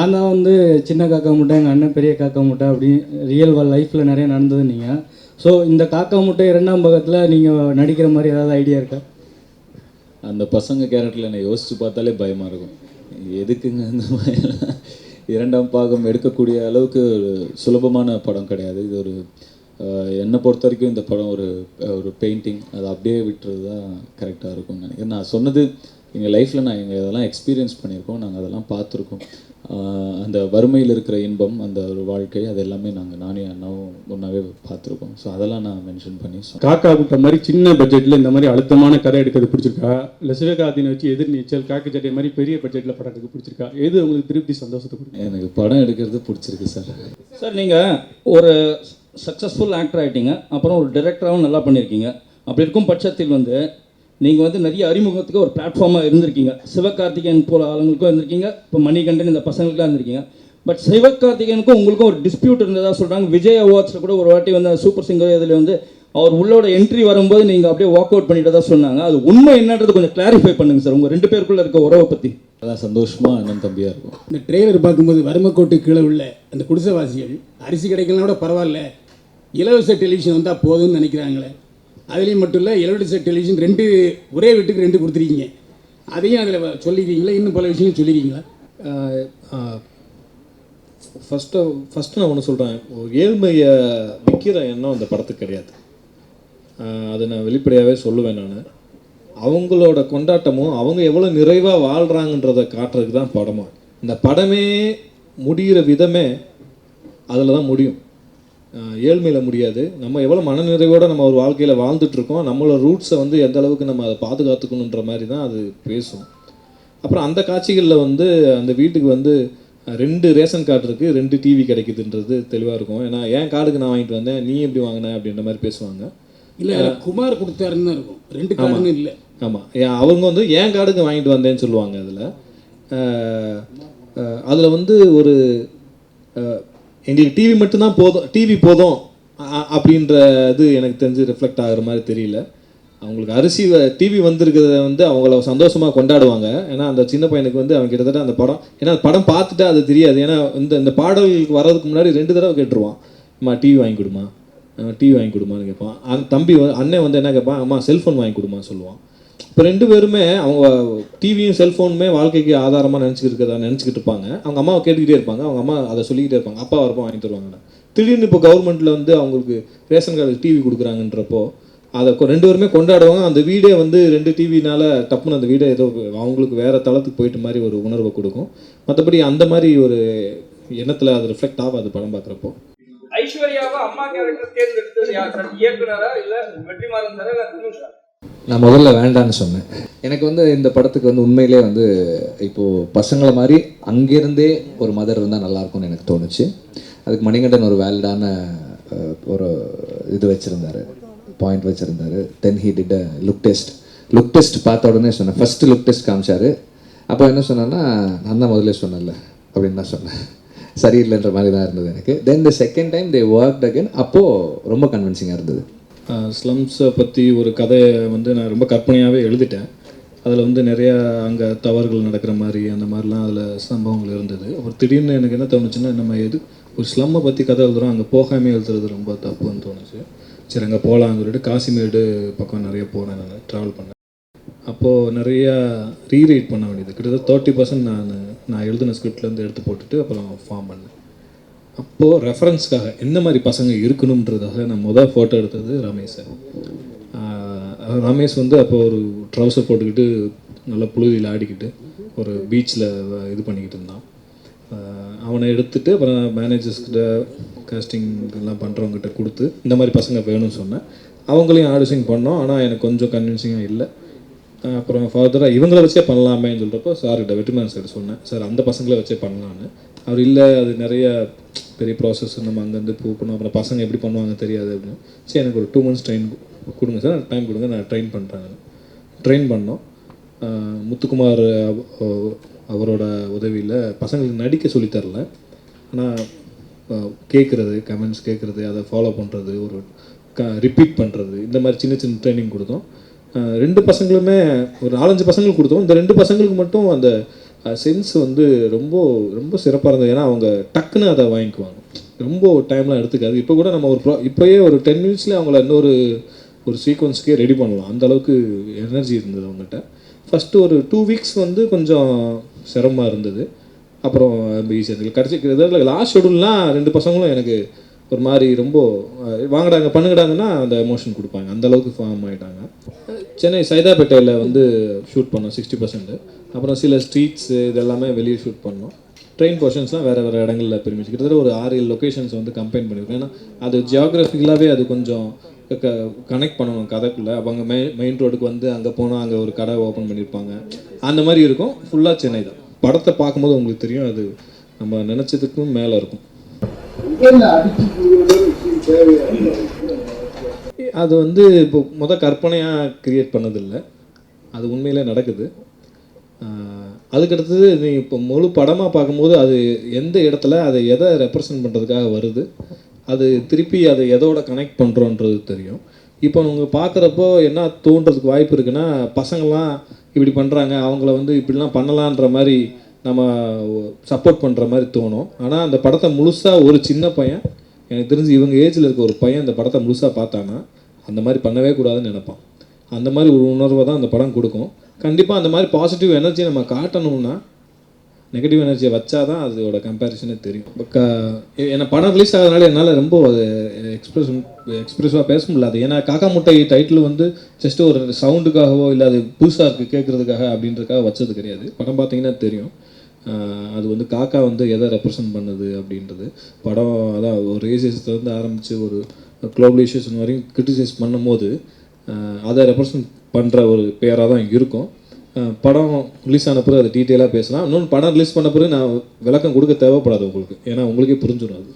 நான் தான் வந்து சின்ன காக்கா முட்டை, எங்கள் அண்ணன் பெரிய காக்கா முட்டை அப்படின்னு ரியல் லைஃப்பில் நிறைய நடந்தது நீங்கள். ஸோ இந்த காக்கா முட்டை 2ஆம் பாகத்தில் நீங்கள் நடிக்கிற மாதிரி ஏதாவது ஐடியா இருக்கா? அந்த பசங்க கேரக்டரில் என்னை யோசித்து பார்த்தாலே பயமாக இருக்கும். எதுக்குங்க அந்த மாதிரி 2ஆம் பாகம் எடுக்கக்கூடிய அளவுக்கு சுலபமான படம் கிடையாது. இது ஒரு என்னை பொறுத்த வரைக்கும் இந்த படம் ஒரு பெயிண்டிங். அதை அப்படியே விட்டுறது தான் கரெக்டாக இருக்கும்னு நினைக்கிறேன். நான் சொன்னது எங்கள் லைஃப்பில் எங்கள் இதெல்லாம் எக்ஸ்பீரியன்ஸ் பண்ணியிருக்கோம், நாங்கள் அதெல்லாம் பார்த்துருக்கோம். அந்த வறுமையில் இருக்கிற இன்பம், அந்த ஒரு வாழ்க்கை, அது எல்லாமே நானே அண்ணாவும் ஒன்றாவே பார்த்துருக்கோம். ஸோ அதெல்லாம் நான் மென்ஷன் பண்ணி காக்கா முட்டை மாதிரி சின்ன பட்ஜெட்டில் இந்த மாதிரி அழுத்தமான கதை எடுக்கிறது பிடிச்சிருக்கா? இல்லை சிவகார்த்தினை வச்சு எதிர்நீச்சல், காக்கி சட்டை மாதிரி பெரிய பட்ஜெட்டில் படம் எடுக்க பிடிச்சிருக்கா? எது உங்களுக்கு திருப்தி சந்தோஷத்தை கொடுக்கும்? எனக்கு படம் எடுக்கிறது பிடிச்சிருக்கு சார். சார் நீங்கள் ஒரு சக்ஸஸ்ஃபுல் ஆக்டர் ஆகிட்டீங்க, அப்புறம் ஒரு டைரக்டராகவும் நல்லா பண்ணியிருக்கீங்க. அப்படி இருக்கும் பட்சத்தில் நீங்கள் நிறைய அறிமுகத்துக்கு ஒரு பிளாட்ஃபார்மாக இருந்திருக்கீங்க. சிவகார்த்திகேயன் போல ஆளுங்களுக்கும் இருந்திருக்கீங்க, இப்போ மணிகண்டன் இந்த பசங்களுக்குலாம் இருந்திருக்கீங்க. பட் சிவகார்த்திகேயனுக்கும் உங்களுக்கும் ஒரு டிஸ்பியூட் இருந்ததாக சொல்கிறாங்க. விஜய் அவார்ட்ஸில் கூட ஒரு வாட்டி சூப்பர் சிங்கர் இதில் அவர் உள்ளோட என்ட்ரி வரும்போது நீங்கள் அப்படியே வாக் அவுட் பண்ணிட்டு சொன்னாங்க. அது உண்மை என்னன்றது கொஞ்சம் கிளாரிஃபை பண்ணுங்கள் சார், உங்கள் 2 பேருக்குள்ளே இருக்க உறவை பற்றி. அதான் சந்தோஷமாக அண்ணன் தம்பியாக இருக்கும். இந்த ட்ரெய்லர் பார்க்கும்போது வறுமைக்கோட்டு கீழே உள்ள அந்த குடிசைவாசிகள் அரிசி கிடைக்கலாம் கூட பரவாயில்ல, இலவச டெலிவிஷன் வந்தால் போதும்னு நினைக்கிறாங்களே. அதுலேயும் மட்டும் இல்லை, இலவச டெலிவிஷன் 2 ஒரே வீட்டுக்கு 2 கொடுத்துருக்கீங்க. அதையும் அதில் சொல்லிக்கிறீங்களா? இன்னும் பல விஷயங்கள் சொல்லிக்கிறீங்களா? ஃபஸ்ட்டு நான் ஒன்று சொல்கிறேன், ஏழ்மையை விற்கிற எண்ணம் அந்த படத்துக்கு கிடையாது. அதை நான் வெளிப்படையாகவே சொல்லுவேன். நான் அவங்களோட கொண்டாட்டமும் அவங்க எவ்வளோ நிறைவாக வாழ்கிறாங்கன்றதை காட்டுறதுக்கு தான் படமாக. இந்த படமே முடிகிற விதமே அதில் தான் முடியும், ஏழ்மையில் முடியாது. நம்ம எவ்வளோ மனநிறைவோடு நம்ம ஒரு வாழ்க்கையில் வாழ்ந்துட்டுருக்கோம், நம்மளோட ரூட்ஸை எந்த அளவுக்கு நம்ம அதை பாதுகாத்துக்கணுன்ற மாதிரி தான் அது பேசும். அப்புறம் அந்த காட்சிகளில் அந்த வீட்டுக்கு 2 ரேஷன் கார்டு இருக்குது, 2 டிவி கிடைக்குதுன்றது தெளிவாக இருக்கும். ஏன்னா என் கார்டுக்கு நான் வாங்கிட்டு வந்தேன், நீ எப்படி வாங்கின அப்படின்ற மாதிரி பேசுவாங்க. இல்லை, குமார் கொடுத்தாருன்னு தான் இருக்கும், 2 கார்டுன்னு இல்லை. ஆமாம், அவங்க என் கார்டுக்கு வாங்கிட்டு வந்தேன்னு சொல்லுவாங்க. அதில் ஒரு எங்களுக்கு டிவி மட்டும்தான் போதும், டிவி போதும் அப்படின்ற இது எனக்கு தெரிஞ்சு ரிஃப்ளெக்ட் ஆகிற மாதிரி தெரியல. அவங்களுக்கு அரிசி டிவி வந்திருக்கிறத அவங்கள சந்தோஷமாக கொண்டாடுவாங்க. ஏன்னா அந்த சின்ன பையனுக்கு அவன் கிட்டத்தட்ட அந்த படம், ஏன்னா படம் பார்த்துட்டா அது தெரியாது. ஏன்னா இந்த பாடல்களுக்கு வர்றதுக்கு முன்னாடி 2 தடவை கேட்டுருவான், அம்மா டிவி வாங்கி கொடுமா, டிவி வாங்கி கொடுமான்னு கேட்பான். அந்த தம்பி அண்ணன் என்ன கேட்பான், அம்மா செல்ஃபோன் வாங்கி கொடுமான்னு சொல்லுவான். இப்போ 2 பேருமே அவங்க டிவியும் செல்ஃபோனுமே வாழ்க்கைக்கு ஆதாரமாக நினச்சிக்கிட்டு இருப்பாங்க. அவங்க அம்மாவை கேட்டுக்கிட்டே இருப்பாங்க, அவங்க அம்மா அதை சொல்லிக்கிட்டே இருப்பாங்க, அப்பா வரப்போ வாங்கி தருவாங்கண்ணா. திடீர்னு இப்போ கவர்மெண்ட்டில் அவங்களுக்கு ரேஷன் கார்டு டிவி கொடுக்குறாங்கன்றப்போ அதை 2 பேருமே கொண்டாடுவாங்க. அந்த வீடே 2 டிவினால டப்புன்னு அந்த வீடே ஏதோ அவங்களுக்கு வேறு தளத்துக்கு போயிட்டு மாதிரி ஒரு உணர்வை கொடுக்கும். மற்றபடி அந்த மாதிரி ஒரு எண்ணத்தில் அது ரிஃப்ளெக்ட் ஆகாது படம் பார்க்குறப்போ. ஐஸ்வர்யாவை அம்மா கேரக்டர் தேர்ந்தெடுத்தது யார் சார்? இயக்குனரா இல்லை வெற்றிமாறன் சார் இல்லை தனுஷா? நான் முதல்ல வேண்டான்னு சொன்னேன். எனக்கு இந்த படத்துக்கு உண்மையிலே இப்போது பசங்களை மாதிரி அங்கேருந்தே ஒரு மதர் இருந்தால் நல்லாயிருக்கும்னு எனக்கு தோணுச்சு. அதுக்கு மணிகண்டன் ஒரு வேலிடான ஒரு இது வச்சுருந்தார், பாயிண்ட் வச்சுருந்தார். Then he did a look test பார்த்த உடனே சொன்னேன், ஃபஸ்ட்டு லுக் டெஸ்ட் காமிச்சார். அப்போ என்ன சொன்னேன்னா, நான் தான் முதல்ல சொன்னேன்ல அப்படின்னு தான் சொன்னேன், சரியில்லைன்ற மாதிரி தான் இருந்தது எனக்கு. Then the second time they worked again, அப்போது ரொம்ப கன்வின்சிங்காக இருந்தது. ஸ்லம்ஸை பற்றி ஒரு கதையை நான் ரொம்ப கற்பனையாகவே எழுதிட்டேன். அதில் நிறையா அங்கே தவறுகள் நடக்கிற மாதிரி அந்த மாதிரிலாம் அதில் சம்பவங்கள் இருந்தது. அப்புறம் திடீர்னு எனக்கு என்ன தோணுச்சுன்னா, நம்ம ஒரு ஸ்லம்மை பற்றி கதை எழுதுகிறோம், அங்கே போகாமல் எழுதுறது ரொம்ப தப்புன்னு தோணுச்சு. சரி அங்கே போகலான்னு சொல்லிட்டு காசிமேடு பக்கம் நிறைய போனேன், நான் ட்ராவல் பண்ணேன். அப்போது நிறையா ரீரைட் பண்ண வேண்டியது, கிட்டத்தட்ட 30% நான் எழுதின ஸ்கிரிப்ட்லேருந்து எடுத்து போட்டுட்டு அப்புறம் ஃபார்ம் பண்ணேன். அப்போது ரெஃபரன்ஸ்க்காக எந்த மாதிரி பசங்க இருக்கணுன்றதாக நான் ஃபோட்டோ எடுத்தது ரமேஷ். ரமேஷ் அப்போ ஒரு ட்ரௌசர் போட்டுக்கிட்டு நல்லா புழுதியில் ஆடிக்கிட்டு ஒரு பீச்சில் இது பண்ணிக்கிட்டு இருந்தான். அவனை எடுத்துகிட்டு அப்புறம் மேனேஜர்ஸ்கிட்ட காஸ்டிங் எல்லாம் பண்ணுறவங்ககிட்ட கொடுத்து இந்த மாதிரி பசங்க வேணும்னு சொன்னேன். அவங்களையும் ஆடிஷன் பண்ணோம், ஆனால் எனக்கு கொஞ்சம் கன்வின்சிங்காக இல்லை. அப்புறம் ஃபர்தராக இவங்கள வச்சே பண்ணலாமேன்னு சொல்கிறப்போ சார்கிட்ட வெற்றிமாறன் சார் சொன்னேன், சார் அந்த பசங்களை வச்சே பண்ணலான்னு. அவர் இல்லை, அது நிறைய பெரிய ப்ராசஸ், நம்ம அங்கேருந்து போகணும், அப்புறம் பசங்க எப்படி பண்ணுவாங்க தெரியாது அப்படின்னு. சரி எனக்கு ஒரு 2 months டைம் கொடுங்க சார், டைம் கொடுங்க, நான் ட்ரெயின் பண்ணுறேன். ட்ரெயின் பண்ணோம். முத்துக்குமார் அவரோட உதவியில் பசங்களுக்கு நடிக்க சொல்லித்தரல, ஆனால் கேட்குறது, கமெண்ட்ஸ் கேட்குறது, அதை ஃபாலோ பண்ணுறது, ஒரு ரிப்பீட் பண்ணுறது, இந்த மாதிரி சின்ன சின்ன ட்ரைனிங் கொடுத்தோம். 2 பசங்களுமே ஒரு 4-5 பசங்களுக்கு கொடுத்தோம். இந்த 2 பசங்களுக்கு மட்டும் அந்த சென்ஸ் வந்து ரொம்ப ரொம்ப சிறப்பாக இருந்தது. ஏன்னா அவங்க டக்குன்னு அதை வாங்கிக்குவாங்க, ரொம்ப டைம்லாம் எடுத்துக்காது. இப்போ கூட நம்ம இப்போயே ஒரு 10 மினிட்ஸ்லேயே அவங்கள ஒரு சீக்வன்ஸ்க்கே ரெடி பண்ணலாம், அந்த அளவுக்கு எனர்ஜி இருந்தது அவங்ககிட்ட. ஃபஸ்ட்டு ஒரு 2 வீக்ஸ் வந்து கொஞ்சம் சிரமமாக இருந்தது, அப்புறம் ஈஸியாக இருந்தது. கடைசி லாஸ்ட் ஷெடியூல்லாம் 2 பசங்களும் எனக்கு ஒரு மாதிரி ரொம்ப வாங்கடாங்க பண்ணுங்கடாங்கன்னா அந்த எமோஷன் கொடுப்பாங்க, அந்த அளவுக்கு ஃபார்ம் ஆகிட்டாங்க. சென்னை சைதாப்பேட்டையில் வந்து ஷூட் பண்ணோம் 60%. அப்புறம் சில ஸ்ட்ரீட்ஸு இதெல்லாமே வெளியே ஷூட் பண்ணோம். ட்ரெயின் போர்ஷன்ஸ்லாம் வேறு வேறு இடங்களில் பெருமிச்சு கிட்டத்தட்ட ஒரு 6-7 லொக்கேஷன்ஸ் வந்து கம்பைன் பண்ணியிருக்கோம். ஏன்னா அது ஜியாகிரபிக்கலாகவே அது கொஞ்சம் கனெக்ட் பண்ணணும் கதைக்குள்ளே. அவங்க மெயின் ரோடுக்கு வந்து அங்கே போனால் அங்கே ஒரு கடை ஓப்பன் பண்ணியிருப்பாங்க, அந்த மாதிரி இருக்கும். ஃபுல்லாக சென்னை தான். படத்தை பார்க்கும்போது உங்களுக்கு தெரியும், அது நம்ம நினச்சதுக்கும் மேலே இருக்கும். அது வந்து இப்போ கற்பனையாக க்ரியேட் பண்ணதில்லை, அது உண்மையிலே நடக்குது. அதுக்கடுத்தது நீ இப்போ முழு படமாக பார்க்கும்போது அது எந்த இடத்துல அதை எதை ரெப்ரசன்ட் பண்ணுறதுக்காக வருது, அது திருப்பி அதை எதோட கனெக்ட் பண்ணுறோன்றது தெரியும். இப்போ நீங்கள் பார்க்குறப்போ என்ன தோன்றதுக்கு வாய்ப்பு இருக்குன்னா, பசங்கள்லாம் இப்படி பண்ணுறாங்க, அவங்கள வந்து இப்படிலாம் பண்ணலான்ற மாதிரி நம்ம சப்போர்ட் பண்ணுற மாதிரி தோணும். ஆனால் அந்த படத்தை முழுசாக ஒரு சின்ன பையன், எனக்கு தெரிஞ்சு இவங்க ஏஜில் இருக்க ஒரு பையன் இந்த படத்தை முழுசாக பார்த்தானா அந்த மாதிரி பண்ணவே கூடாதுன்னு நினைப்பான். அந்த மாதிரி ஒரு உணர்வை தான் அந்த படம் கொடுக்கும். கண்டிப்பாக அந்த மாதிரி பாசிட்டிவ் எனர்ஜியை நம்ம காட்டணும்னா நெகட்டிவ் எனர்ஜியை வச்சா தான் அதோட கம்பேரிசனே தெரியும். என்ன படம் ரிலீஸ் ஆகிறதுனால என்னால் ரொம்ப அது எக்ஸ்பிரஸாக பேச முடியாது. ஏன்னா காக்கா முட்டை டைட்டில் வந்து ஜஸ்ட் ஒரு சவுண்டுக்காகவோ இல்லை அது புதுசாக இருக்குது கேட்குறதுக்காக அப்படின்றதுக்காக வச்சது கிடையாது. படம் பார்த்தீங்கன்னா தெரியும் அது வந்து காக்கா வந்து எதை ரெப்ரசன்ட் பண்ணுது அப்படின்றது. படம் அதான் ஒரு ரேசியஸ்லேருந்து ஆரம்பித்து ஒரு குளோபலைசேஷன் வரையும் கிரிட்டிசைஸ் பண்ணும்போது அதை ரெப்ரசன்ட் பண்ணுற ஒரு பேராக தான் இருக்கும். படம் ரிலீஸ் ஆன பிறகு அதை டீட்டெயிலாக பேசலாம். இன்னொன்று படம் ரிலீஸ் பண்ண பிறகு நான் விளக்கம் கொடுக்க தேவைப்படாது உங்களுக்கு, ஏன்னா உங்களுக்கே புரிஞ்சிடும் அது.